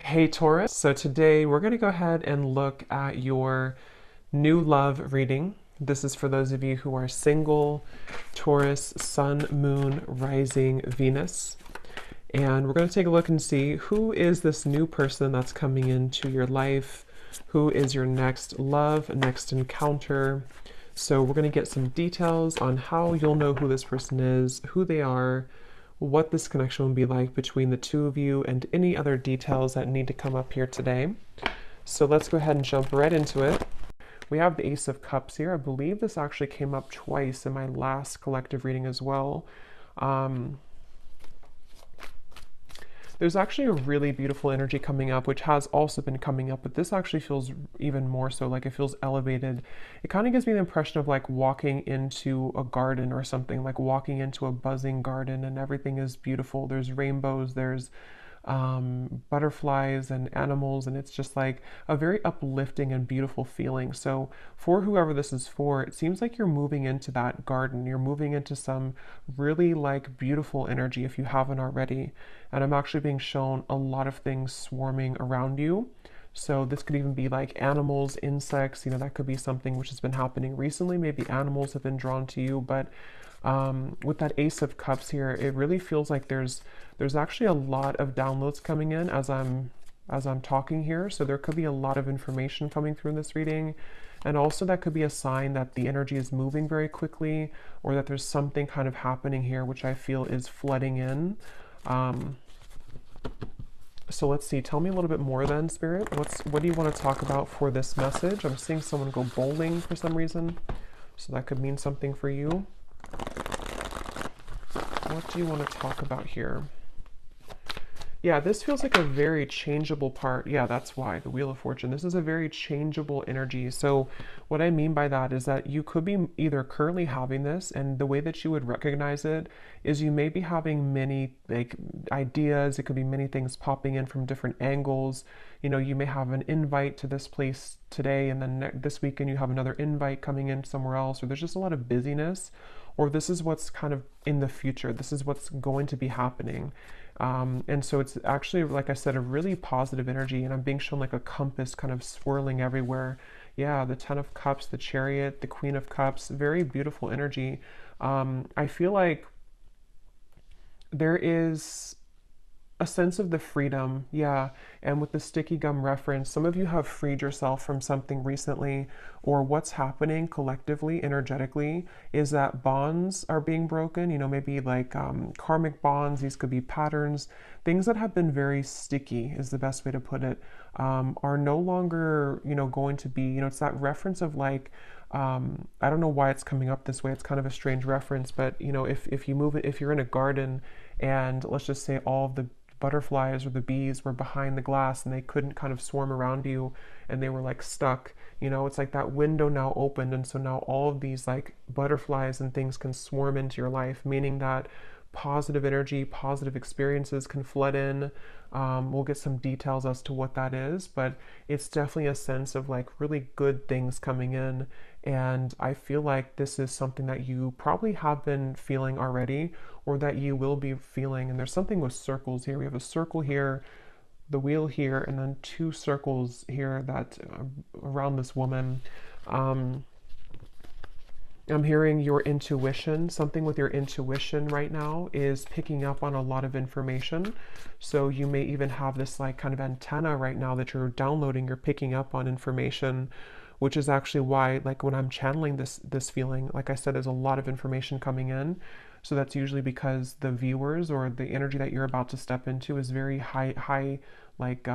Hey Taurus, so today we're going to go ahead and look at your new love reading. This is for those of you who are single, Taurus, Sun, Moon, Rising, Venus. And we're going to take a look and see who is this new person that's coming into your life, who is your next love, next encounter. So we're going to get some details on how you'll know who this person is, who they are, what this connection will be like between the two of you, and any other details that need to come up here today. So let's go ahead and jump right into it. We have the Ace of Cups here. I believe this actually came up twice in my last collective reading as well. There's actually a really beautiful energy coming up, which has also been coming up, but this actually feels even more so, like it feels elevated. It kind of gives me the impression of like walking into a garden or something, like walking into a buzzing garden and everything is beautiful. There's rainbows, there's butterflies and animals, and it's just like a very uplifting and beautiful feeling. So for whoever this is for, it seems like you're moving into that garden. You're moving into some really like beautiful energy if you haven't already. And I'm actually being shown a lot of things swarming around you. So this could even be like animals, insects, that could be something which has been happening recently. Maybe animals have been drawn to you, but with that Ace of Cups here, it really feels like there's actually a lot of downloads coming in as I'm talking here. So there could be a lot of information coming through in this reading. And also that could be a sign that the energy is moving very quickly, or that there's something kind of happening here, which I feel is flooding in. So let's see, tell me a little bit more then, Spirit. What do you want to talk about for this message? I'm seeing someone go bowling for some reason, so that could mean something for you. What do you want to talk about here? Yeah, this feels like a very changeable part. Yeah, that's why, the Wheel of Fortune. This is a very changeable energy. So what I mean by that is that you could be either currently having this, and the way that you would recognize it is you may be having many like ideas. It could be many things popping in from different angles. You may have an invite to this place today, and then this weekend you have another invite coming in somewhere else, or there's just a lot of busyness, or this is what's kind of in the future. This is what's going to be happening. And so it's actually, like I said, a really positive energy, and I'm being shown like a compass kind of swirling everywhere. Yeah, the Ten of Cups, the Chariot, the Queen of Cups, very beautiful energy. I feel like there is a sense of the freedom, yeah. And with the sticky gum reference, some of you have freed yourself from something recently, or what's happening collectively, energetically, is that bonds are being broken. Maybe like karmic bonds. These could be patterns, things that have been very sticky, is the best way to put it, are no longer, going to be. It's that reference of like, I don't know why it's coming up this way. It's kind of a strange reference, but if you move it, if you're in a garden, and let's just say all of the butterflies or the bees were behind the glass and they couldn't kind of swarm around you, and they were like stuck, it's like that window now opened, and so now all of these like butterflies and things can swarm into your life, meaning that positive energy, positive experiences can flood in. We'll get some details as to what that is, but it's definitely a sense of like really good things coming in. And I feel like this is something that you probably have been feeling already, or that you will be feeling. And there's something with circles here. We have a circle here, the wheel here, and then two circles here that around this woman. I'm hearing your intuition. Something with your intuition right now is picking up on a lot of information. So you may even have this like kind of antenna right now that you're downloading, you're picking up on information, which is actually why, like when I'm channeling this feeling, like I said, there's a lot of information coming in. So that's usually because the viewers, or the energy that you're about to step into, is very high, like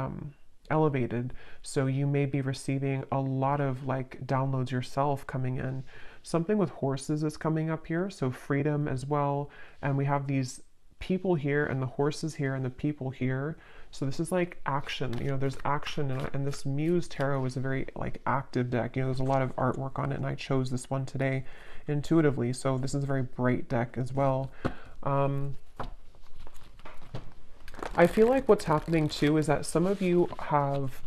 elevated. So you may be receiving a lot of like downloads yourself coming in. Something with horses is coming up here, so freedom as well. And we have these people here, and the horses here, and the people here. So this is like action. There's action, and this Muse Tarot is a very like active deck. There's a lot of artwork on it, and I chose this one today intuitively. So this is a very bright deck as well. I feel like what's happening too is that some of you have,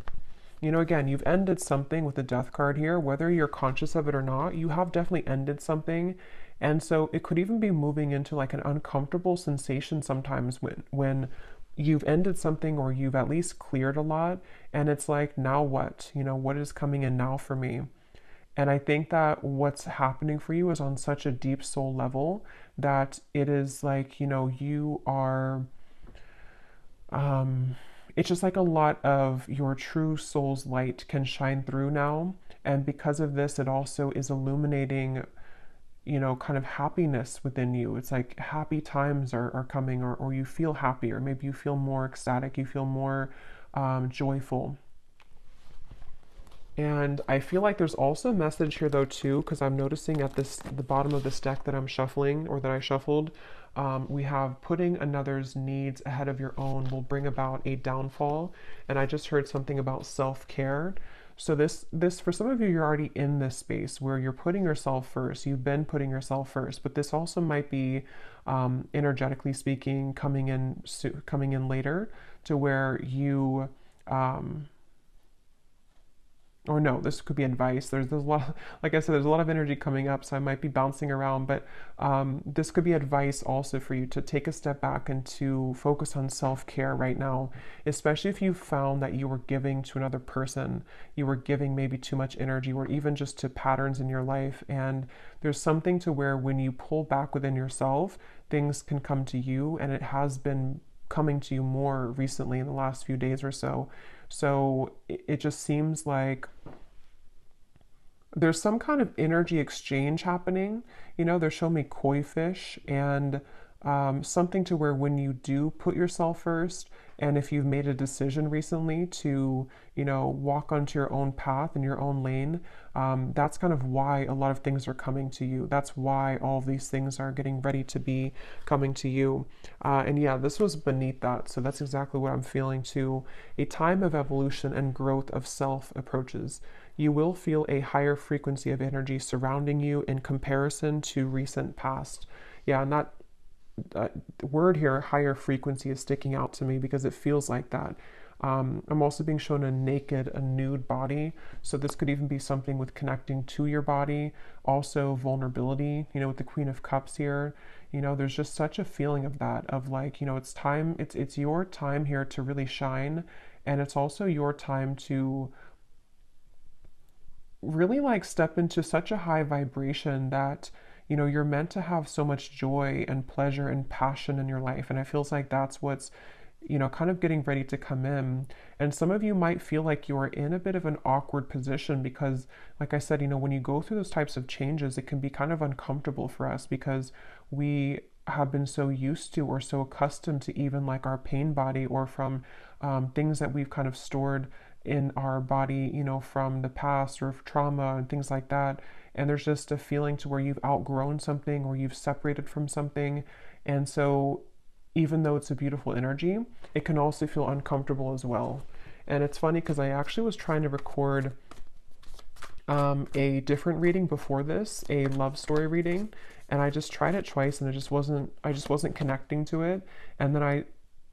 again, you've ended something with the Death card here, whether you're conscious of it or not. You have definitely ended something. And so it could even be moving into like an uncomfortable sensation sometimes when you've ended something, or you've at least cleared a lot, and it's like, now what? What is coming in now for me? And I think that what's happening for you is on such a deep soul level that it is like, you are, um, it's just like a lot of your true soul's light can shine through now. And because of this, it also is illuminating, kind of happiness within you. It's like happy times are coming, or you feel happy, or maybe you feel more ecstatic, you feel more joyful. And I feel like there's also a message here though too, because I'm noticing at the bottom of this deck that I'm shuffling, or that I shuffled, we have putting another's needs ahead of your own will bring about a downfall. And I just heard something about self-care. So this for some of you, you're already in this space where you're putting yourself first. You've been putting yourself first, but this also might be, energetically speaking, coming in later, to where you. Or no, this could be advice. There's a lot, like I said, there's a lot of energy coming up, so I might be bouncing around, but this could be advice also for you to take a step back and to focus on self-care right now, especially if you found that you were giving to another person, you were giving maybe too much energy, or even just to patterns in your life. And there's something to where when you pull back within yourself, things can come to you, and it has been coming to you more recently in the last few days or so. So it just seems like there's some kind of energy exchange happening. They're showing me koi fish, and something to where when you do put yourself first, and if you've made a decision recently to, walk onto your own path in your own lane, that's kind of why a lot of things are coming to you. That's why all of these things are getting ready to be coming to you. And yeah, this was beneath that. So that's exactly what I'm feeling too. A time of evolution and growth of self approaches. You will feel a higher frequency of energy surrounding you in comparison to recent past. Yeah, and that word here, higher frequency, is sticking out to me because it feels like that. I'm also being shown a nude body. So this could even be something with connecting to your body. Also vulnerability, with the Queen of Cups here. There's just such a feeling of that, of like, it's time, it's your time here to really shine. And it's also your time to really like step into such a high vibration that you're meant to have so much joy and pleasure and passion in your life. And it feels like that's what's kind of getting ready to come in. And some of you might feel like you're in a bit of an awkward position because, like I said, when you go through those types of changes, it can be kind of uncomfortable for us because we have been so used to, or so accustomed to, even like our pain body, or from things that we've kind of stored in our body, from the past, or trauma and things like that. And there's just a feeling to where you've outgrown something, or you've separated from something. And so even though it's a beautiful energy, it can also feel uncomfortable as well. And it's funny because I actually was trying to record a different reading before this, a love story reading, and I just tried it twice, and I just wasn't connecting to it. And then I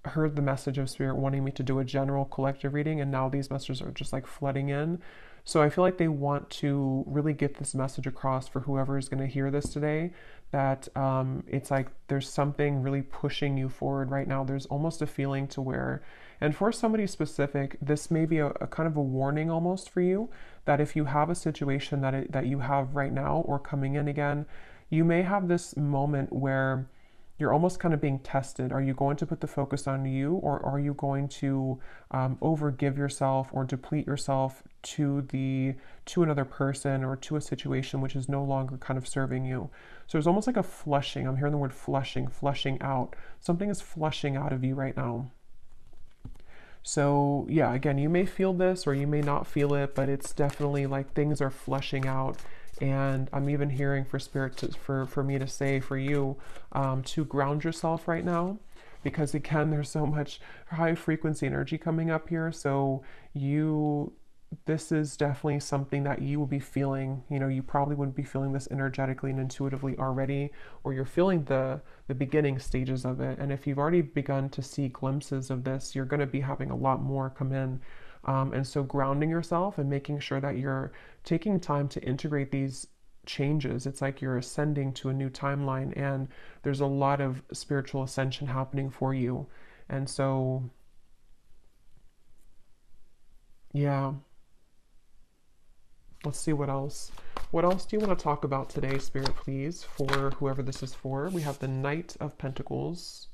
heard the message of Spirit wanting me to do a general collective reading, and now these messages are just like flooding in. So I feel like they want to really get this message across for whoever is going to hear this today, that it's like there's something really pushing you forward right now. There's almost a feeling to where, and for somebody specific, this may be a kind of a warning almost for you, that if you have a situation that you have right now or coming in again, you may have this moment where you're almost kind of being tested. Are you going to put the focus on you, or are you going to overgive yourself or deplete yourself to another person or to a situation which is no longer kind of serving you? So there's almost like a flushing. I'm hearing the word flushing out. Something is flushing out of you right now. So yeah, again, you may feel this or you may not feel it, but it's definitely like things are flushing out. And I'm even hearing for Spirit for me to say for you to ground yourself right now, because again, there's so much high frequency energy coming up here. So this is definitely something that you will be feeling. You probably wouldn't be feeling this energetically and intuitively already, or you're feeling the beginning stages of it. And if you've already begun to see glimpses of this, you're going to be having a lot more come in. And so grounding yourself and making sure that you're taking time to integrate these changes. It's like you're ascending to a new timeline, and there's a lot of spiritual ascension happening for you. And so, yeah, let's see what else. What else do you want to talk about today, Spirit, please, for whoever this is for? We have the Knight of Pentacles.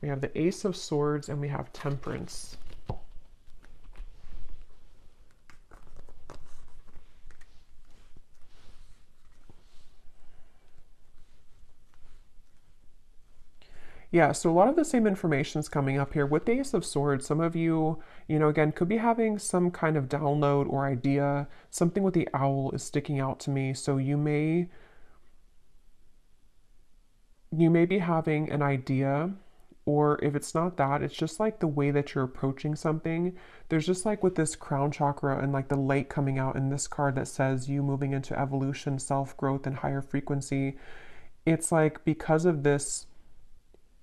We have the Ace of Swords, and we have Temperance. Yeah, so a lot of the same information is coming up here. With the Ace of Swords, some of you, again, could be having some kind of download or idea. Something with the owl is sticking out to me. So you may be having an idea, or if it's not that, it's just like the way that you're approaching something. There's just like with this crown chakra and like the light coming out in this card that says you moving into evolution, self-growth, and higher frequency. It's like because of this,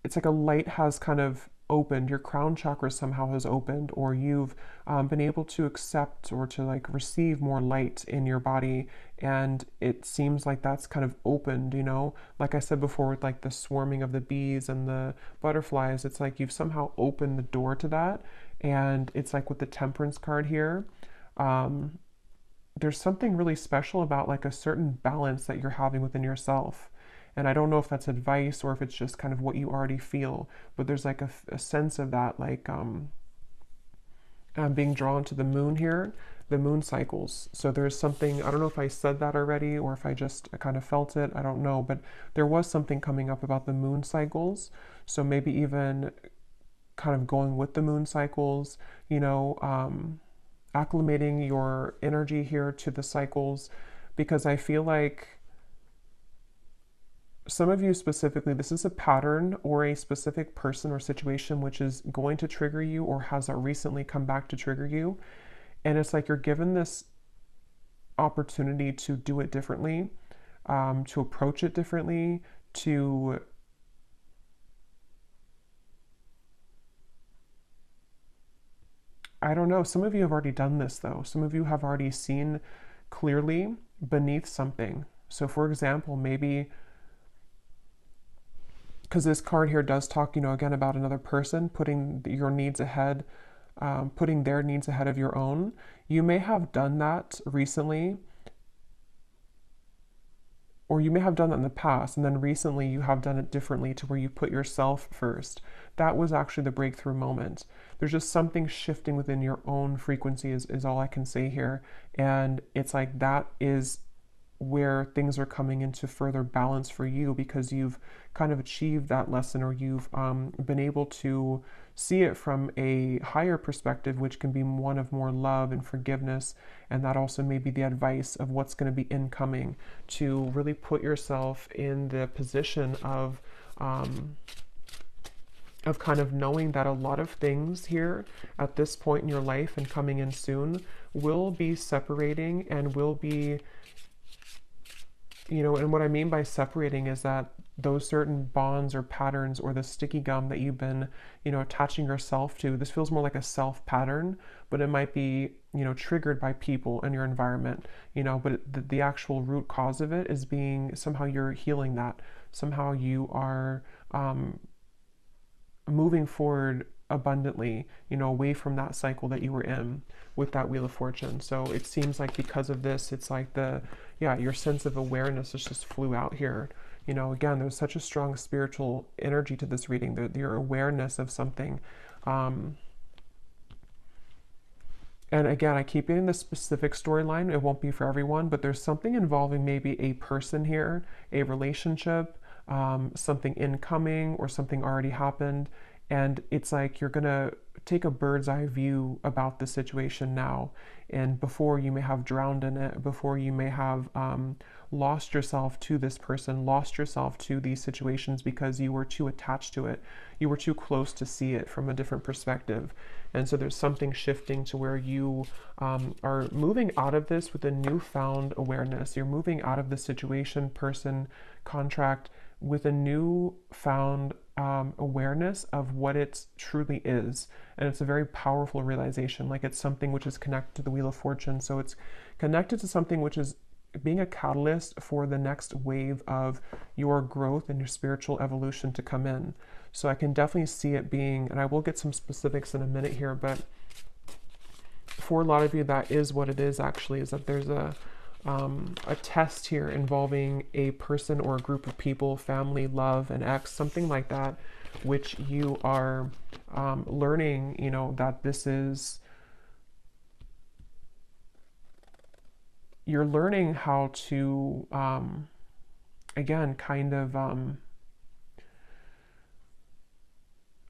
it's like a light has kind of opened, your crown chakra somehow has opened, or you've been able to accept or to like receive more light in your body, and it seems like that's kind of opened, like I said before with like the swarming of the bees and the butterflies. It's like you've somehow opened the door to that. And it's like with the Temperance card here, there's something really special about like a certain balance that you're having within yourself. And I don't know if that's advice or if it's just kind of what you already feel, but there's like a sense of that, like I'm being drawn to the moon here, the moon cycles. So there's something, I don't know if I said that already or if I just kind of felt it, I don't know, but there was something coming up about the moon cycles. So maybe even kind of going with the moon cycles, acclimating your energy here to the cycles, because I feel like some of you specifically, this is a pattern or a specific person or situation which is going to trigger you or has recently come back to trigger you. And it's like you're given this opportunity to do it differently, to approach it differently, I don't know, some of you have already done this though. Some of you have already seen clearly beneath something. So for example, maybe because this card here does talk, again about another person putting your needs ahead, putting their needs ahead of your own. You may have done that recently, or you may have done that in the past, and then recently you have done it differently to where you put yourself first. That was actually the breakthrough moment. There's just something shifting within your own frequency is all I can say here. And it's like that is where things are coming into further balance for you, because you've kind of achieved that lesson, or you've been able to see it from a higher perspective, which can be one of more love and forgiveness. And that also may be the advice of what's going to be incoming, to really put yourself in the position of kind of knowing that a lot of things here at this point in your life and coming in soon will be separating and will be, and what I mean by separating is that those certain bonds or patterns or the sticky gum that you've been, attaching yourself to, this feels more like a self pattern, but it might be, triggered by people in your environment, but the actual root cause of it is being somehow you're healing that. Somehow you are moving forward abundantly, away from that cycle that you were in with that Wheel of Fortune. So it seems like because of this, it's like your sense of awareness just flew out here. Again, there's such a strong spiritual energy to this reading, your awareness of something. And again, I keep getting the specific storyline. It won't be for everyone, but there's something involving maybe a person here, a relationship, something incoming or something already happened. And it's like you're going to take a bird's eye view about the situation now. And before you may have drowned in it, before you may have lost yourself to this person, lost yourself to these situations because you were too attached to it. You were too close to see it from a different perspective. And so there's something shifting to where you are moving out of this with a newfound awareness. You're moving out of the situation, person, contract with a newfound awareness of what it truly is. And it's a very powerful realization. Like it's something which is connected to the Wheel of Fortune. So it's connected to something which is being a catalyst for the next wave of your growth and your spiritual evolution to come in. So I can definitely see it being, and I will get some specifics in a minute here, but for a lot of you, that is what it is actually, is that there's a test here involving a person or a group of people, family, love, an ex, something like that, which you are learning, you know, that this is, you're learning how to, again, kind of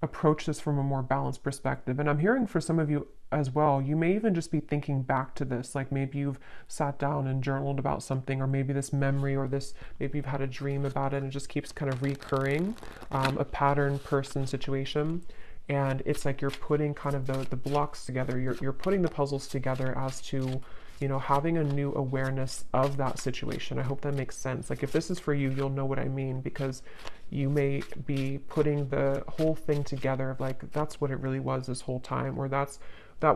approach this from a more balanced perspective. And I'm hearing for some of you as well, you may even just be thinking back to this, like maybe you've sat down and journaled about something, or maybe this memory, or this, maybe you've had a dream about it and it just keeps kind of recurring, a pattern, person, situation. And it's like you're putting kind of the blocks together, you're putting the puzzles together as to, you know, having a new awareness of that situation. I hope that makes sense. Like if this is for you, you'll know what I mean, because you may be putting the whole thing together of like, that's what it really was this whole time, or that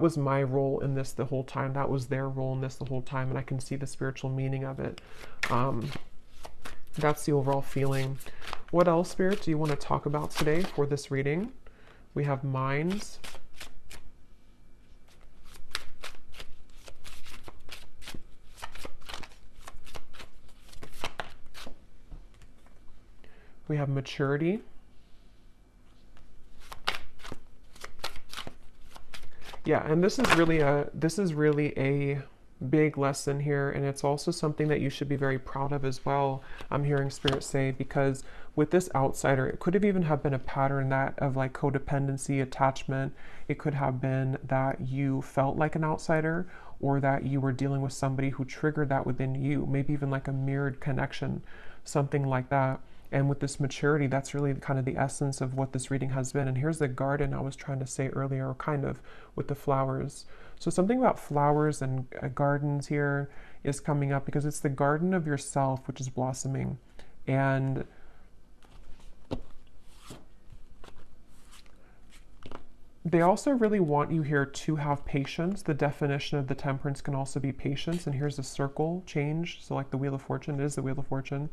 was my role in this the whole time, that was their role in this the whole time, and I can see the spiritual meaning of it. That's the overall feeling. What else, Spirit, do you want to talk about today for this reading? We have minds. We have maturity. Yeah, and this is really a big lesson here, and it's also something that you should be very proud of as well. I'm hearing Spirit say, because with this outsider, it could have even have been a pattern that of like codependency, attachment. It could have been that you felt like an outsider, or that you were dealing with somebody who triggered that within you, maybe even like a mirrored connection, something like that. And with this maturity, that's really kind of the essence of what this reading has been. And here's the garden I was trying to say earlier, or kind of with the flowers. So something about flowers and gardens here is coming up, because it's the garden of yourself, which is blossoming. And they also really want you here to have patience. The definition of the temperance can also be patience. And here's a circle change. So like the Wheel of Fortune, it is the Wheel of Fortune.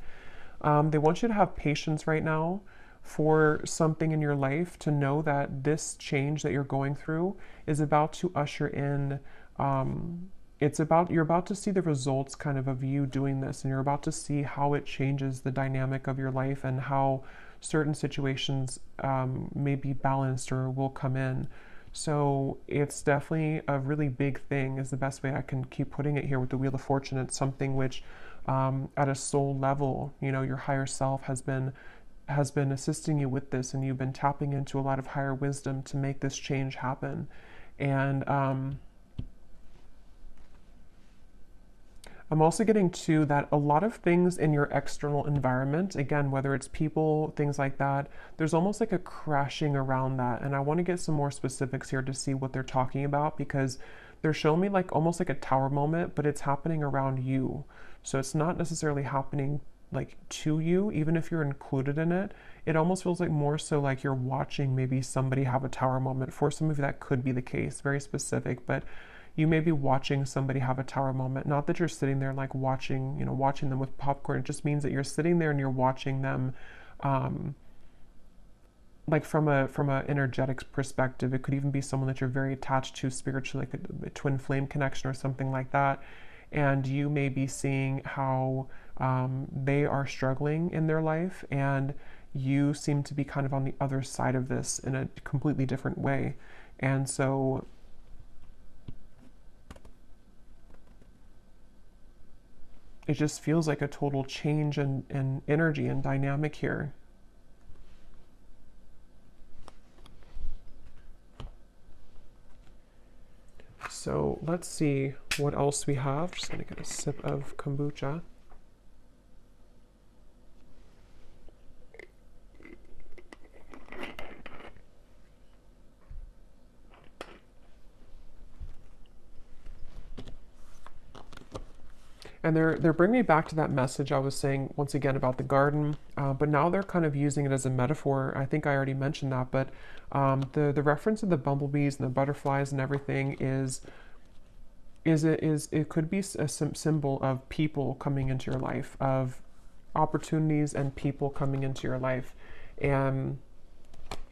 They want you to have patience right now for something in your life, to know that this change that you're going through is about to usher in, you're about to see the results kind of you doing this, and you're about to see how it changes the dynamic of your life, and how certain situations may be balanced or will come in. So it's definitely a really big thing, is the best way I can keep putting it here with the Wheel of Fortune. It's something which at a soul level, you know, your higher self has been assisting you with this, and you've been tapping into a lot of higher wisdom to make this change happen. And I'm also getting to that a lot of things in your external environment, again, whether it's people, things like that, there's almost like a crashing around that. And I want to get some more specifics here to see what they're talking about, because they're showing me like almost like a tower moment, but it's happening around you. So it's not necessarily happening like to you, even if you're included in it. It almost feels like more so like you're watching maybe somebody have a tower moment. For some of you, that could be the case, very specific, but you may be watching somebody have a tower moment. Not that you're sitting there like watching, you know, watching them with popcorn. It just means that you're sitting there and you're watching them, like from a energetic perspective. It could even be someone that you're very attached to spiritually, like a twin flame connection or something like that. And you may be seeing how they are struggling in their life, and you seem to be kind of on the other side of this in a completely different way. And so it just feels like a total change in energy and dynamic here. So let's see what else we have. Just gonna get a sip of kombucha. And they're bringing me back to that message I was saying once again about the garden, but now they're kind of using it as a metaphor. I think I already mentioned that, but the reference of the bumblebees and the butterflies and everything is it could be a symbol of people coming into your life, of opportunities and people coming into your life. And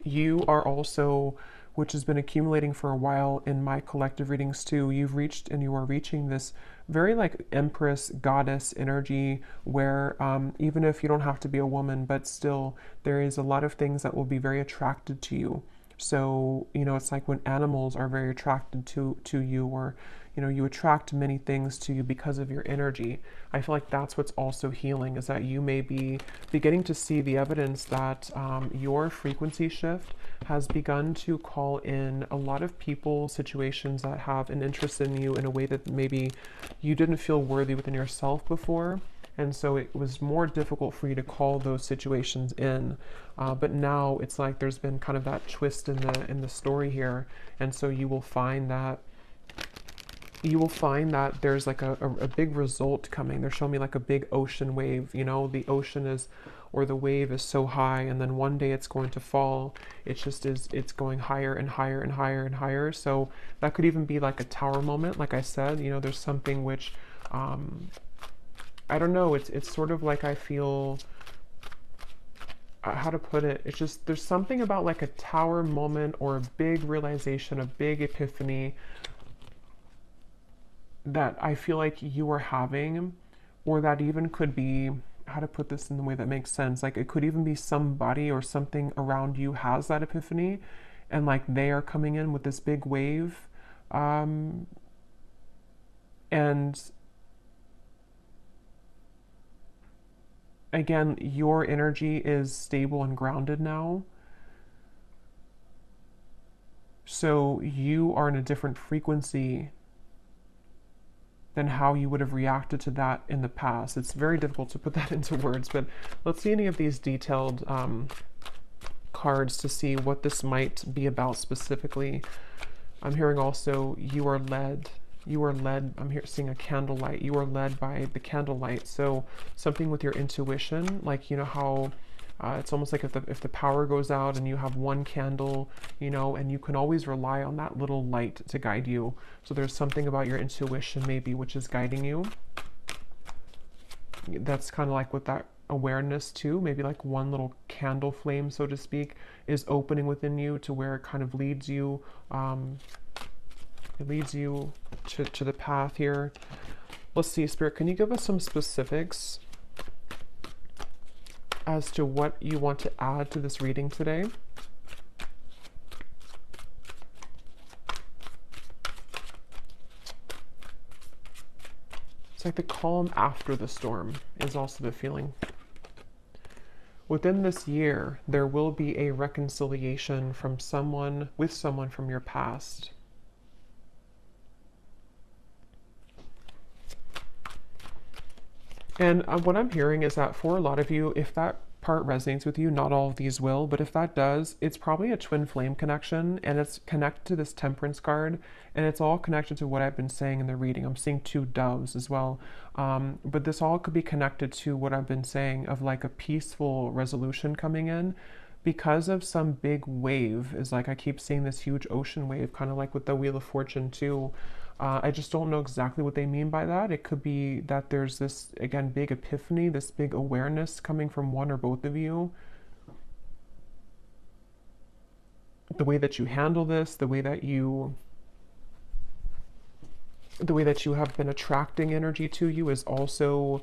you are also, which has been accumulating for a while in my collective readings too, you've reached and you are reaching this very like empress goddess energy where even if you don't have to be a woman, but still there is a lot of things that will be very attracted to you. So, you know, it's like when animals are very attracted to you, or, you know, you attract many things to you because of your energy. I feel like that's what's also healing, is that you may be beginning to see the evidence that your frequency shift has begun to call in a lot of people, situations that have an interest in you in a way that maybe you didn't feel worthy within yourself before. And so it was more difficult for you to call those situations in. But now it's like there's been kind of that twist in the story here. And so you will find that there's like a big result coming. They're showing me like a big ocean wave. You know, the ocean is, or the wave is so high, and then one day it's going to fall. It's going higher and higher and higher and higher. So that could even be like a tower moment. Like I said, you know, there's something which, I don't know, it's sort of like I feel, how to put it, it's just, there's something about like a tower moment or a big realization, a big epiphany that I feel like you are having, or that even could be, how to put this in the way that makes sense, like it could even be somebody or something around you has that epiphany, and like they are coming in with this big wave, and again, your energy is stable and grounded now. So you are in a different frequency than how you would have reacted to that in the past. It's very difficult to put that into words, but let's see any of these detailed cards to see what this might be about specifically. I'm hearing also you are led. You are led, I'm here seeing a candlelight. You are led by the candlelight. So something with your intuition, like, you know how it's almost like if the power goes out and you have one candle, you know, and you can always rely on that little light to guide you. So there's something about your intuition maybe which is guiding you. That's kind of like with that awareness too. Maybe like one little candle flame, so to speak, is opening within you to where it kind of leads you. It leads you to the path here. Let's see, Spirit, can you give us some specifics as to what you want to add to this reading today? It's like the calm after the storm is also the feeling. Within this year, there will be a reconciliation from someone with someone from your past. And what I'm hearing is that for a lot of you, if that part resonates with you, not all of these will, but if that does, it's probably a twin flame connection, and it's connected to this temperance card, and it's all connected to what I've been saying in the reading. I'm seeing two doves as well, but this all could be connected to what I've been saying of like a peaceful resolution coming in because of some big wave. Is like I keep seeing this huge ocean wave, kind of like with the Wheel of Fortune too. I just don't know exactly what they mean by that. It could be that there's this, again, big epiphany, this big awareness coming from one or both of you. The way that you handle this, the way that you have been attracting energy to you is also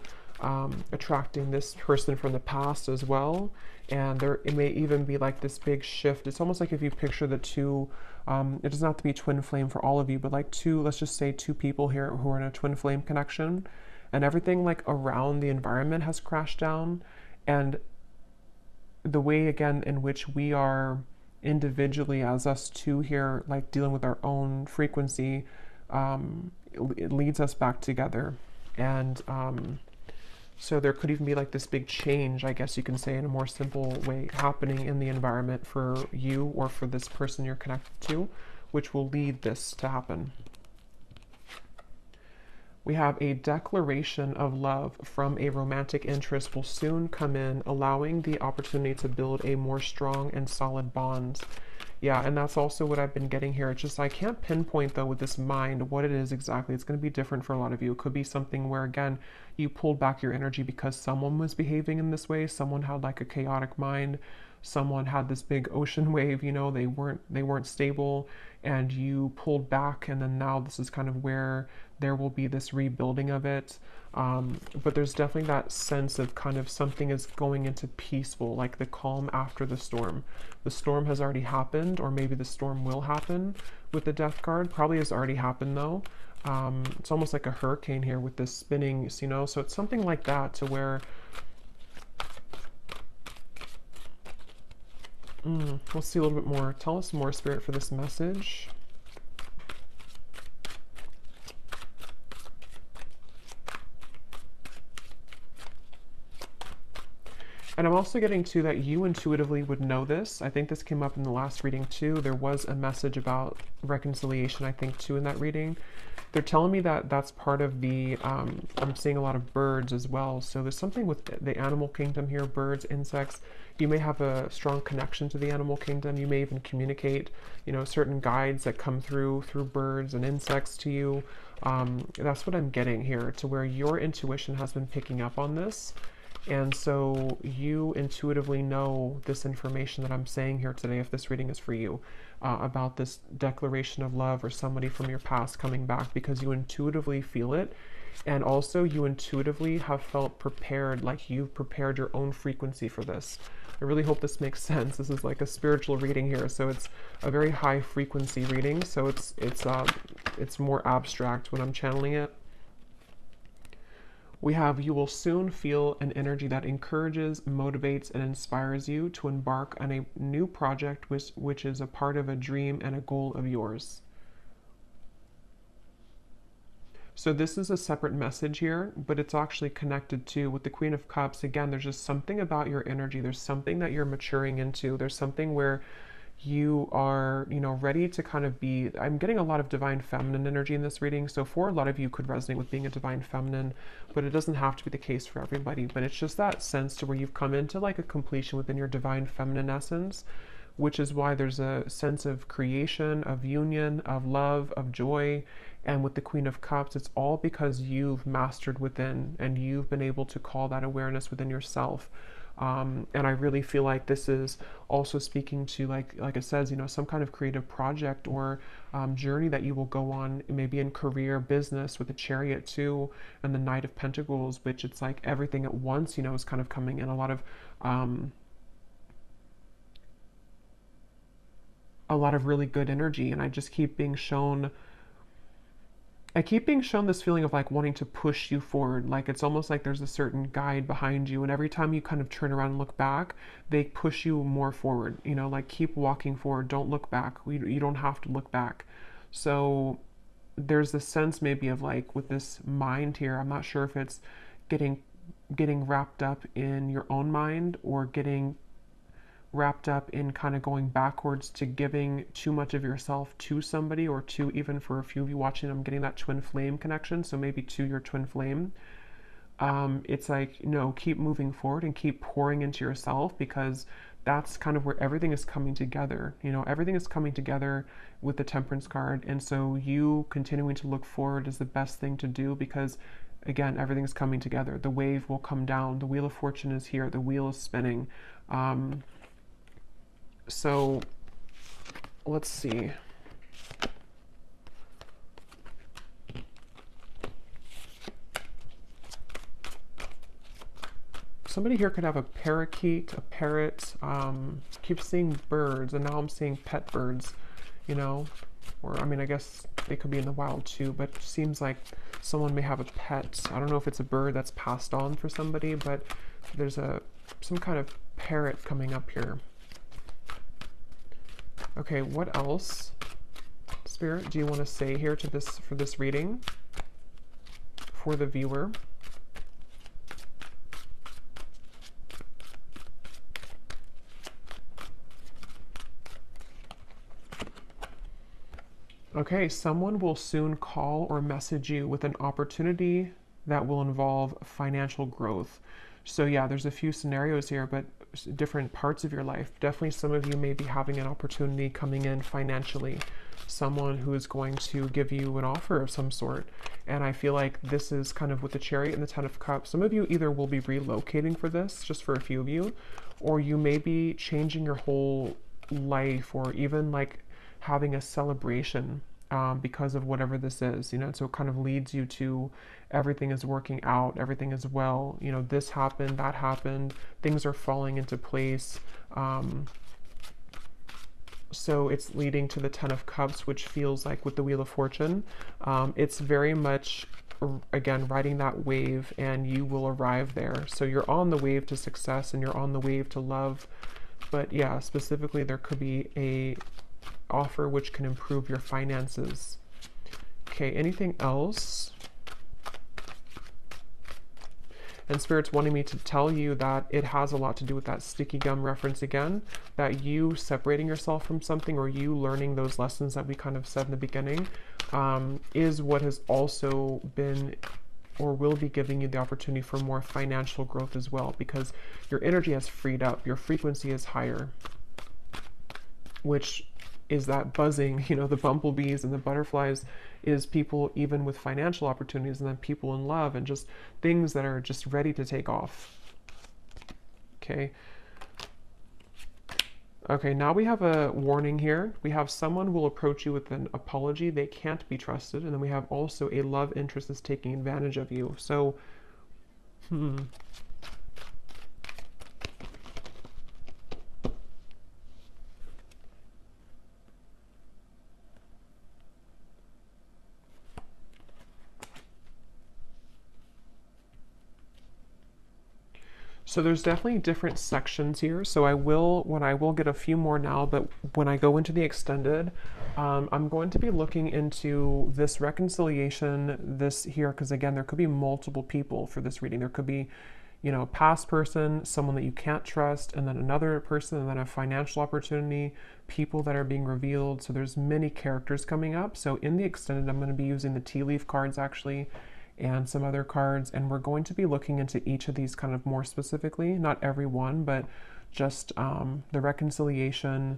attracting this person from the past as well. And it may even be like this big shift. It's almost like if you picture the two, it doesn't have to be twin flame for all of you, but like two, let's just say two people here who are in a twin flame connection, and everything like around the environment has crashed down. And the way, again, in which we are individually as us two here, like dealing with our own frequency, it leads us back together. And so there could even be like this big change, I guess you can say in a more simple way, happening in the environment for you or for this person you're connected to, which will lead this to happen. We have a declaration of love from a romantic interest will soon come in, allowing the opportunity to build a more strong and solid bond. Yeah, and that's also what I've been getting here. It's just I can't pinpoint though with this mind what it is exactly. It's going to be different for a lot of you. It could be something where again you pulled back your energy because someone was behaving in this way. Someone had like a chaotic mind. Someone had this big ocean wave. You know, they weren't stable, and you pulled back. And then now this is kind of where there will be this rebuilding of it. But there's definitely that sense of kind of something is going into peaceful, like the calm after the storm. The storm has already happened, or maybe the storm will happen with the death card. Probably has already happened though. It's almost like a hurricane here with this spinning, you know, so it's something like that to where we'll see a little bit more. Tell us more, Spirit, for this message. And I'm also getting to that you intuitively would know this. I think this came up in the last reading too. There was a message about reconciliation, I think, too, in that reading. They're telling me that that's part of the, I'm seeing a lot of birds as well. So there's something with the animal kingdom here, birds, insects. You may have a strong connection to the animal kingdom. You may even communicate, you know, certain guides that come through birds and insects to you. That's what I'm getting here, to where your intuition has been picking up on this. And so you intuitively know this information that I'm saying here today, if this reading is for you, about this declaration of love or somebody from your past coming back, because you intuitively feel it. And also you intuitively have felt prepared, like you've prepared your own frequency for this. I really hope this makes sense. This is like a spiritual reading here, so it's a very high frequency reading. So it's more abstract when I'm channeling it. We have, you will soon feel an energy that encourages, motivates, and inspires you to embark on a new project which is a part of a dream and a goal of yours. So this is a separate message here, but it's actually connected to with the Queen of Cups. Again, there's just something about your energy. There's something that you're maturing into. There's something where you are, you know, ready to kind of be, I'm getting a lot of divine feminine energy in this reading. So for a lot of you could resonate with being a divine feminine, but it doesn't have to be the case for everybody. But it's just that sense to where you've come into like a completion within your divine feminine essence, which is why there's a sense of creation, of union, of love, of joy. And with the Queen of Cups, it's all because you've mastered within and you've been able to call that awareness within yourself. And I really feel like this is also speaking to, like it says, you know, some kind of creative project or journey that you will go on, maybe in career, business, with the Chariot too, and the Knight of Pentacles, which it's like everything at once, you know, is kind of coming in. A lot of really good energy, and I just keep being shown. I keep being shown this feeling of like wanting to push you forward. Like it's almost like there's a certain guide behind you, and every time you kind of turn around and look back, they push you more forward. You know, like keep walking forward. Don't look back. You don't have to look back. So there's this sense maybe of like with this mind here. I'm not sure if it's getting wrapped up in your own mind or getting wrapped up in kind of going backwards to giving too much of yourself to somebody, or to, even for a few of you watching, I'm getting that twin flame connection, so maybe to your twin flame. It's like, no, keep moving forward and keep pouring into yourself, because that's kind of where everything is coming together. You know, everything is coming together with the Temperance card, and so you continuing to look forward is the best thing to do, because again, everything's coming together. The wave will come down. The Wheel of Fortune is here. The wheel is spinning. So let's see. Somebody here could have a parakeet, a parrot. Keep seeing birds, and now I'm seeing pet birds, you know, or I mean, I guess they could be in the wild too, but it seems like someone may have a pet. I don't know if it's a bird that's passed on for somebody, but there's some kind of parrot coming up here. Okay, what else, Spirit, do you want to say here to this, for this reading, for the viewer? Okay, someone will soon call or message you with an opportunity that will involve financial growth. So yeah, there's a few scenarios here, but different parts of your life. Definitely some of you may be having an opportunity coming in financially, someone who is going to give you an offer of some sort. And I feel like this is kind of with the Chariot and the Ten of Cups. Some of you either will be relocating for this, just for a few of you, or you may be changing your whole life, or even like having a celebration because of whatever this is, so it kind of leads you to everything is working out, everything is well, this happened, that happened, things are falling into place. So it's leading to the Ten of Cups, which feels like with the Wheel of Fortune, it's very much, again, riding that wave, and you will arrive there. So you're on the wave to success and you're on the wave to love. But yeah, specifically there could be a offer which can improve your finances. Okay, anything else? And Spirit's wanting me to tell you that it has a lot to do with that sticky gum reference again, that you separating yourself from something, or you learning those lessons that we kind of said in the beginning, is what has also been or will be giving you the opportunity for more financial growth as well, because your energy has freed up, your frequency is higher, which is that buzzing, the bumblebees and the butterflies, is people even with financial opportunities, and then people in love, and just things that are just ready to take off. Okay. Okay, now we have a warning here. We have someone will approach you with an apology. They can't be trusted. And then we have also a love interest that's taking advantage of you. So, So there's definitely different sections here. So I will get a few more now, but when I go into the extended, I'm going to be looking into this reconciliation, this here, because again, there could be multiple people for this reading. There could be, a past person, someone that you can't trust, and then another person, and then a financial opportunity, people that are being revealed. So there's many characters coming up. So in the extended, I'm going to be using the tea leaf cards actually, and some other cards, and we're going to be looking into each of these kind of more specifically, not every one, but just the reconciliation,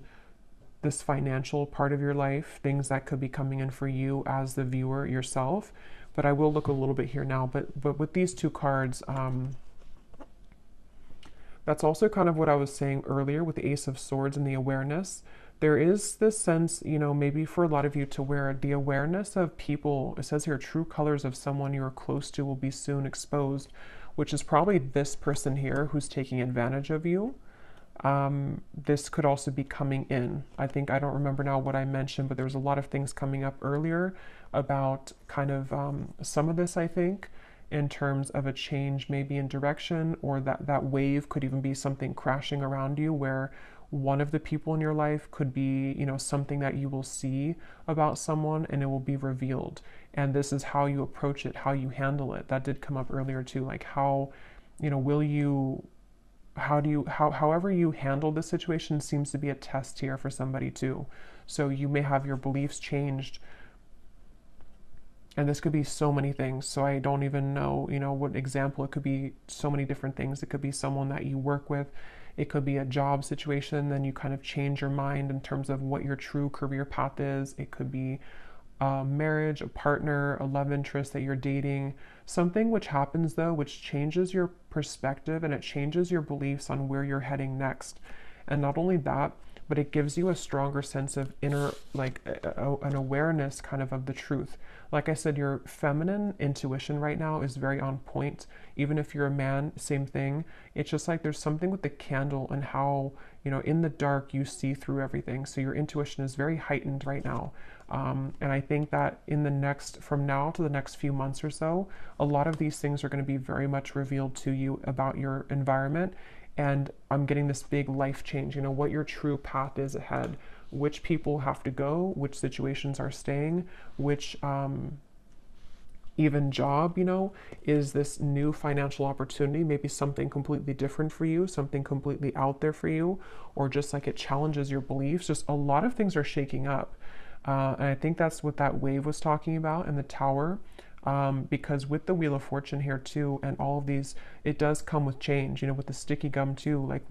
this financial part of your life, things that could be coming in for you as the viewer yourself. But I will look a little bit here now, but with these two cards, that's also kind of what I was saying earlier with the Ace of Swords and the awareness. There is this sense, maybe for a lot of you, to where the awareness of people, it says here, true colors of someone you are close to will be soon exposed, which is probably this person here who's taking advantage of you. This could also be coming in. I don't remember now what I mentioned, but there was a lot of things coming up earlier about kind of some of this, I think, in terms of a change maybe in direction, or that wave could even be something crashing around you, where one of the people in your life could be, something that you will see about someone and it will be revealed. And this is how you approach it, how you handle it. That did come up earlier too, like how, however you handle the situation seems to be a test here for somebody too. So you may have your beliefs changed. And this could be so many things. So I don't even know, what example. It could be so many different things. It could be someone that you work with. It could be a job situation. Then you kind of change your mind in terms of what your true career path is. It could be a marriage, a partner, a love interest that you're dating. Something which happens though, which changes your perspective, and it changes your beliefs on where you're heading next. And not only that, but it gives you a stronger sense of inner, like an awareness kind of the truth. Like I said, your feminine intuition right now is very on point. Even if you're a man, same thing. It's just like there's something with the candle and how, in the dark you see through everything. So your intuition is very heightened right now. And I think that from now to the next few months or so, a lot of these things are going to be very much revealed to you about your environment. And I'm getting this big life change, what your true path is ahead, which people have to go, which situations are staying, which even job, is this new financial opportunity, maybe something completely different for you, something completely out there for you, or just like it challenges your beliefs. Just a lot of things are shaking up. And I think that's what that wave was talking about in the Tower. because with the Wheel of Fortune here too, and all of these, it does come with change, you know, with the sticky gum too. Like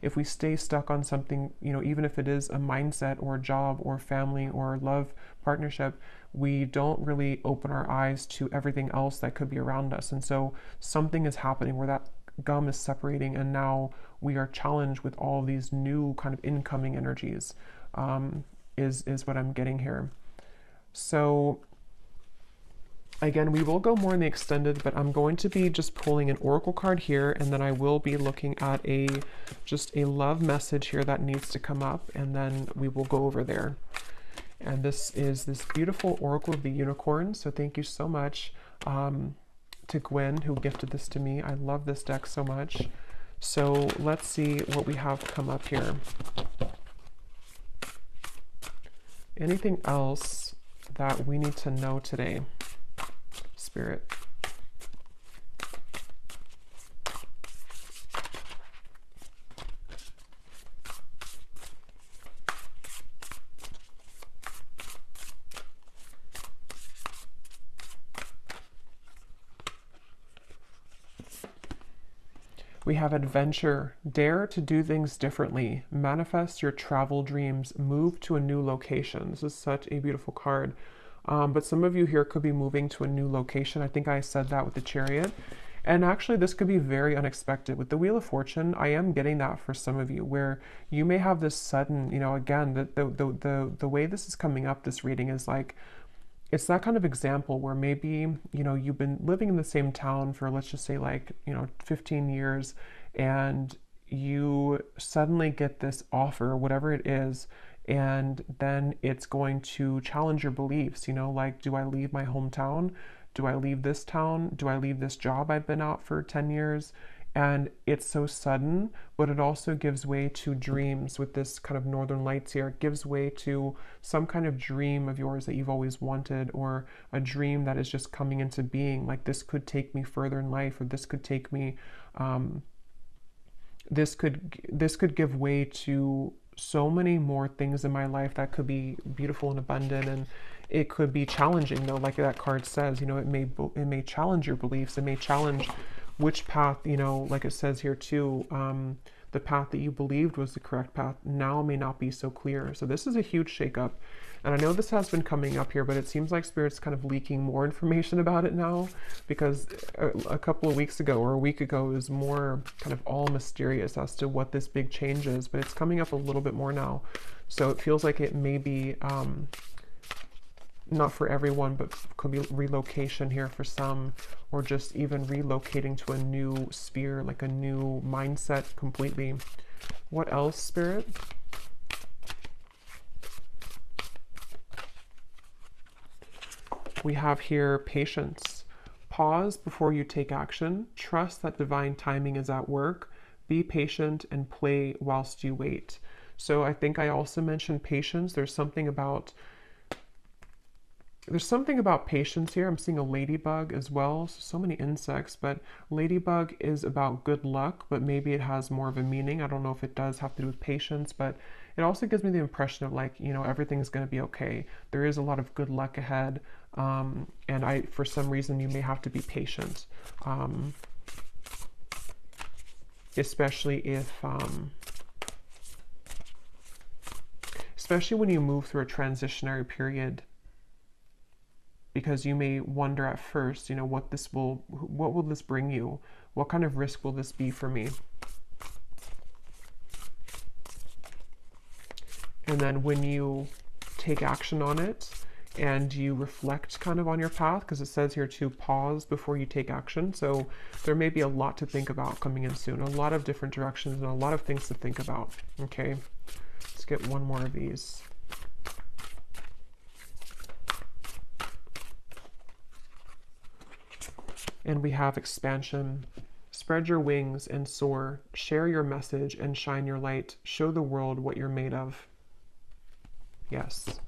if we stay stuck on something, you know, even if it is a mindset or a job or family or love partnership, we don't really open our eyes to everything else that could be around us. And so something is happening where that gum is separating, and now we are challenged with all of these new kind of incoming energies, is what I'm getting here. So again, we will go more in the extended, but I'm going to be just pulling an oracle card here, and then I will be looking at just a love message here that needs to come up, and then we will go over there. And this is this beautiful Oracle of the Unicorn. So thank you so much to Gwen, who gifted this to me. I love this deck so much. So let's see what we have come up here. Anything else that we need to know today, Spirit? We have adventure. Dare to do things differently. Manifest your travel dreams. Move to a new location. This is such a beautiful card. But some of you here could be moving to a new location. I think I said that with the Chariot. And actually, this could be very unexpected. With the Wheel of Fortune, I am getting that for some of you, where you may have this sudden, you know, again, the way this is coming up, this reading is like, it's that kind of example where maybe, you know, you've been living in the same town for, let's just say, like, you know, 15 years, and you suddenly get this offer, whatever it is, and then it's going to challenge your beliefs, you know, like, do I leave my hometown? Do I leave this town? Do I leave this job I've been out for 10 years? And it's so sudden, but it also gives way to dreams with this kind of northern lights here. It gives way to some kind of dream of yours that you've always wanted, or a dream that is just coming into being. Like, this could take me further in life, or this could take me, this could give way to so many more things in my life that could be beautiful and abundant. And it could be challenging though, like that card says, you know, it may challenge your beliefs. It may challenge which path, you know, like it says here too, the path that you believed was the correct path now may not be so clear. So this is a huge shakeup. And I know this has been coming up here, but it seems like Spirit's kind of leaking more information about it now, because a couple of weeks ago or a week ago it was more kind of all mysterious as to what this big change is, but it's coming up a little bit more now. So it feels like it may be not for everyone, but could be relocation here for some, or just even relocating to a new sphere, like a new mindset completely. What else, Spirit? We have here patience. Pause before you take action. Trust that divine timing is at work. Be patient and play whilst you wait. So I think I also mentioned patience. There's something about patience here. I'm seeing a ladybug as well. So many insects, but ladybug is about good luck, but maybe it has more of a meaning. I don't know if it does have to do with patience, but it also gives me the impression of, like, you know, everything's going to be okay. There is a lot of good luck ahead. And for some reason, you may have to be patient. Especially if, especially when you move through a transitionary period, because you may wonder at first, you know, what will this bring you? What kind of risk will this be for me? And then when you take action on it and you reflect kind of on your path, because it says here to pause before you take action. So there may be a lot to think about coming in soon, a lot of different directions and a lot of things to think about. Okay, let's get one more of these. And we have expansion. Spread your wings and soar. Share your message and shine your light. Show the world what you're made of. Yes.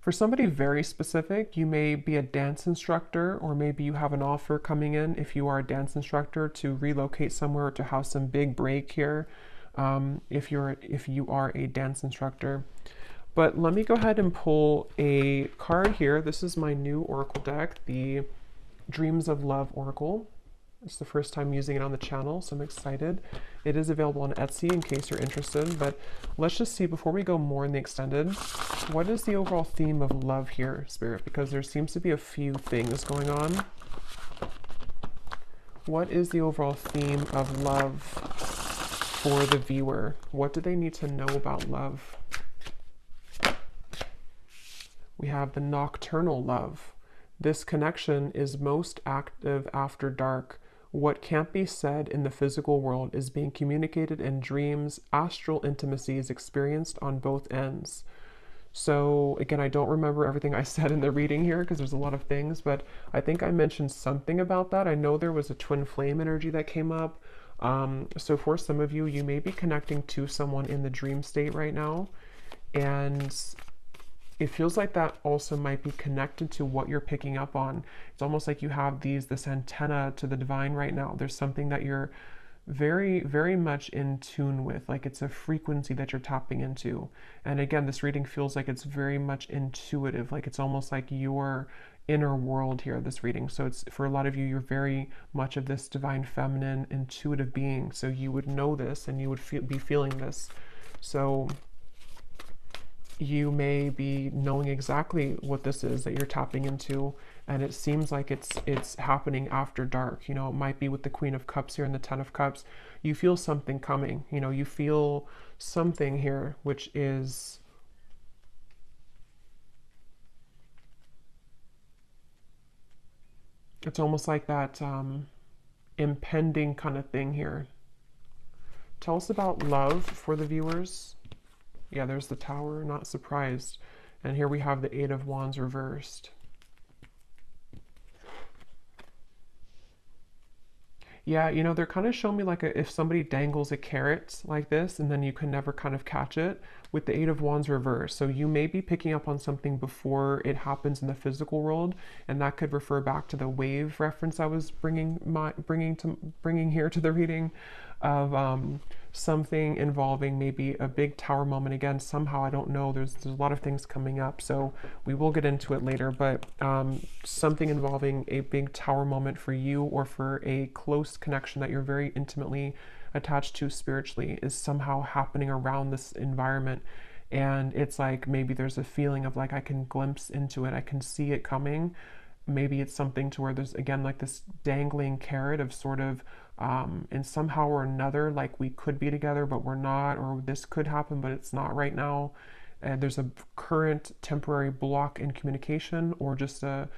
For somebody very specific, you may be a dance instructor, or maybe you have an offer coming in if you are a dance instructor to relocate somewhere, to have some big break here, if you are a dance instructor. But let me go ahead and pull a card here. This is my new oracle deck, the Dreams of Love Oracle. It's the first time using it on the channel, so I'm excited. It is available on Etsy in case you're interested, but let's just see, before we go more in the extended, what is the overall theme of love here, Spirit? Because there seems to be a few things going on. What is the overall theme of love for the viewer? What do they need to know about love? We have the nocturnal love. This connection is most active after dark. What can't be said in the physical world is being communicated in dreams. Astral intimacy is experienced on both ends. So again, I don't remember everything I said in the reading here because there's a lot of things, but I think I mentioned something about that. I know there was a twin flame energy that came up. So for some of you, you may be connecting to someone in the dream state right now, and it feels like that also might be connected to what you're picking up on. It's almost like you have this antenna to the divine right now. There's something that you're very, very much in tune with, like it's a frequency that you're tapping into. And again, this reading feels like it's very much intuitive, like it's almost like your inner world here, this reading. So it's, for a lot of you, you're very much of this divine feminine intuitive being. So you would know this and you would be feeling this. So you may be knowing exactly what this is that you're tapping into, and it seems like it's happening after dark. You know, it might be with the Queen of Cups here and the Ten of Cups. You feel something coming. You know, you feel something here, which is it's almost like that impending kind of thing here. Tell us about love for the viewers. Yeah, there's the Tower, not surprised. And here we have the Eight of Wands reversed. Yeah, you know, they're kind of showing me like if somebody dangles a carrot like this and then you can never kind of catch it with the Eight of Wands reversed. So you may be picking up on something before it happens in the physical world, and that could refer back to the wave reference I was bringing here to the reading of something involving maybe a big tower moment. Again, somehow, I don't know, there's a lot of things coming up, so we will get into it later, but something involving a big tower moment for you, or for a close connection that you're very intimately attached to spiritually, is somehow happening around this environment. And it's like maybe there's a feeling of like I can glimpse into it, I can see it coming. Maybe it's something to where there's, again, like this dangling carrot of sort of and somehow or another, like we could be together but we're not, or this could happen but it's not right now. And there's a current temporary block in communication, or just a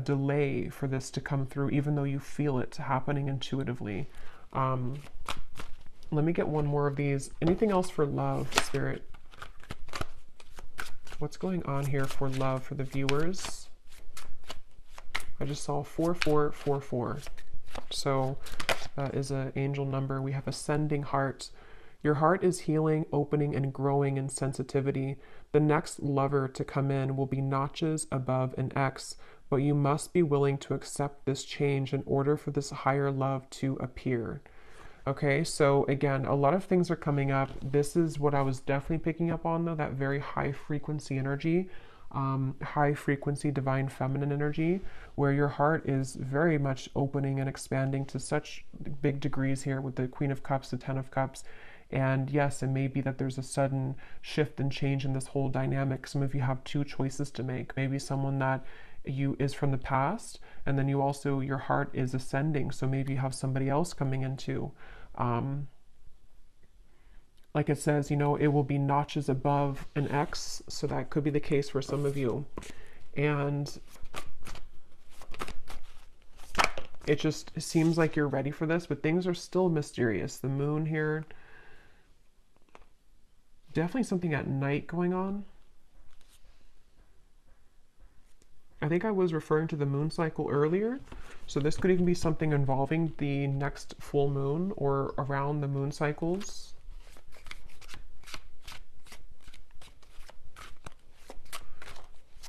delay for this to come through, even though you feel it happening intuitively. Let me get one more of these. Anything else for love, Spirit? What's going on here for love for the viewers? I just saw 4444. So that is an angel number. We have ascending heart. Your heart is healing, opening, and growing in sensitivity. The next lover to come in will be notches above an X, but you must be willing to accept this change in order for this higher love to appear. Okay, so again, a lot of things are coming up. This is what I was definitely picking up on, though, that very high frequency energy. High frequency divine feminine energy, where your heart is very much opening and expanding to such big degrees here with the Queen of Cups, the Ten of Cups. And yes, it may be that there's a sudden shift and change in this whole dynamic. Some of you have two choices to make. Maybe someone that you is from the past, and then you also, your heart is ascending, so maybe you have somebody else coming into like it says, you know, it will be notches above an X, so that could be the case for some of you. And it just seems like you're ready for this, but things are still mysterious. The moon here, definitely something at night going on. I think I was referring to the moon cycle earlier, so this could even be something involving the next full moon or around the moon cycles.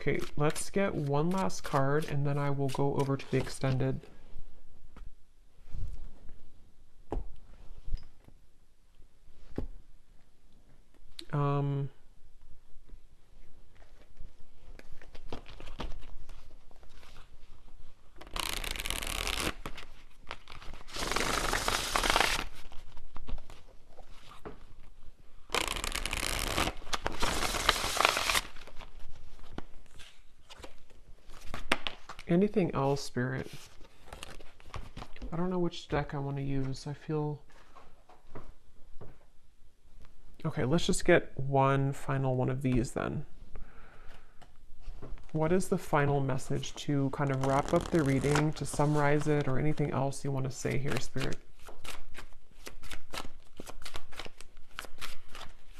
Okay, let's get one last card and then I will go over to the extended. Anything else, Spirit? I don't know which deck I want to use. I feel... Okay, let's just get one final one of these then. What is the final message to kind of wrap up the reading, to summarize it, or anything else you want to say here, Spirit?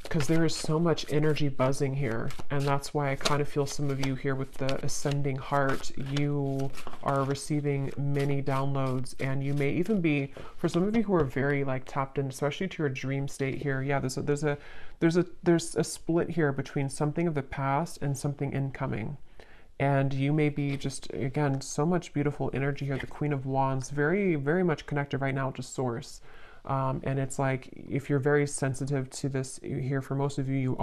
Because there is so much energy buzzing here, and that's why I kind of feel some of you here with the ascending heart, you are receiving many downloads, and you may even be, for some of you who are very like tapped in, especially to your dream state here, yeah, there's a split here between something of the past and something incoming. And you may be just, again, so much beautiful energy here. The Queen of Wands, very, very much connected right now to Source. And it's like, if you're very sensitive to this here, for most of you,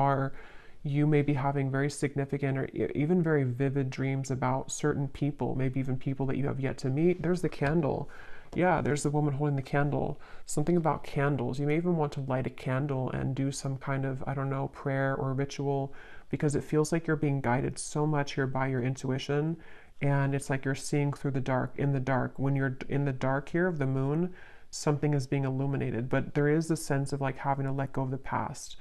you may be having very significant or even very vivid dreams about certain people, maybe even people that you have yet to meet. There's the candle. Yeah, there's the woman holding the candle. Something about candles. You may even want to light a candle and do some kind of, I don't know, prayer or ritual, because it feels like you're being guided so much here by your intuition. And it's like you're seeing through the dark, in the dark. When you're in the dark here of the moon, something is being illuminated, but there is a sense of like having to let go of the past.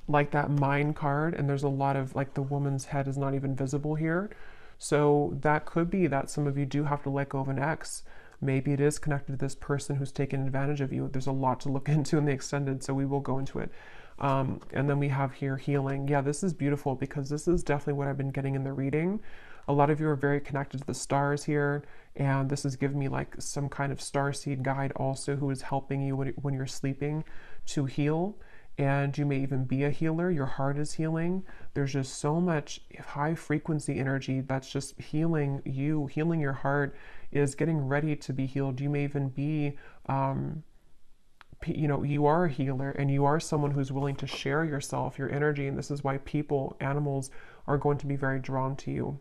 Like that mind card, and there's a lot of like the woman's head is not even visible here. So that could be that some of you do have to let go of an ex. Maybe it is connected to this person who's taken advantage of you. There's a lot to look into in the extended, so we will go into it. And then we have here healing. Yeah, this is beautiful because this is definitely what I've been getting in the reading. A lot of you are very connected to the stars here, and this is giving me like some kind of starseed guide also who is helping you when you're sleeping to heal. And you may even be a healer. Your heart is healing. There's just so much high frequency energy that's just healing you. Healing your heart is getting ready to be healed. You may even be, you know, you are a healer and you are someone who's willing to share yourself, your energy. And this is why people, animals are going to be very drawn to you.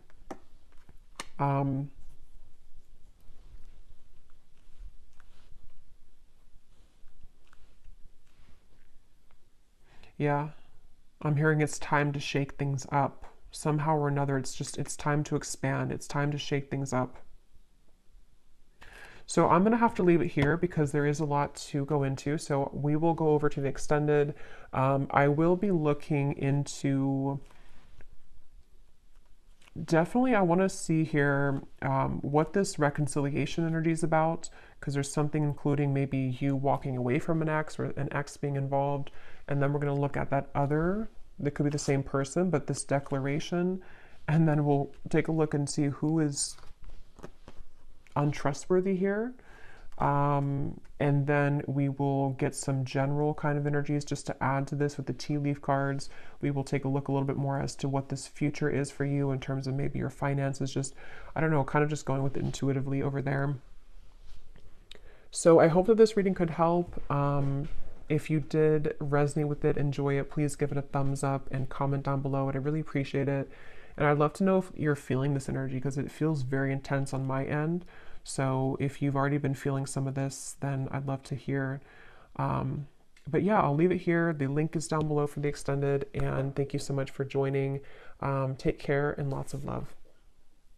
Yeah, I'm hearing it's time to shake things up. Somehow or another, it's time to expand. It's time to shake things up. So I'm going to have to leave it here because there is a lot to go into. So we will go over to the extended. I will be looking into... Definitely, I want to see here what this reconciliation energy is about, because there's something including maybe you walking away from an ex or an ex being involved. And then we're going to look at that other, that could be the same person, but this declaration. And then we'll take a look and see who is untrustworthy here. And then we will get some general kind of energies just to add to this with the tea leaf cards. We will take a look a little bit more as to what this future is for you in terms of maybe your finances, just, I don't know, kind of just going with it intuitively over there. So I hope that this reading could help. If you did resonate with it, enjoy it, please give it a thumbs up and comment down below. I'd really appreciate it. And I'd love to know if you're feeling this energy, because it feels very intense on my end. So if you've already been feeling some of this, then I'd love to hear. But yeah, I'll leave it here. The link is down below for the extended. And thank you so much for joining. Take care and lots of love.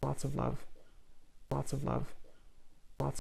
Lots of love. Lots of love.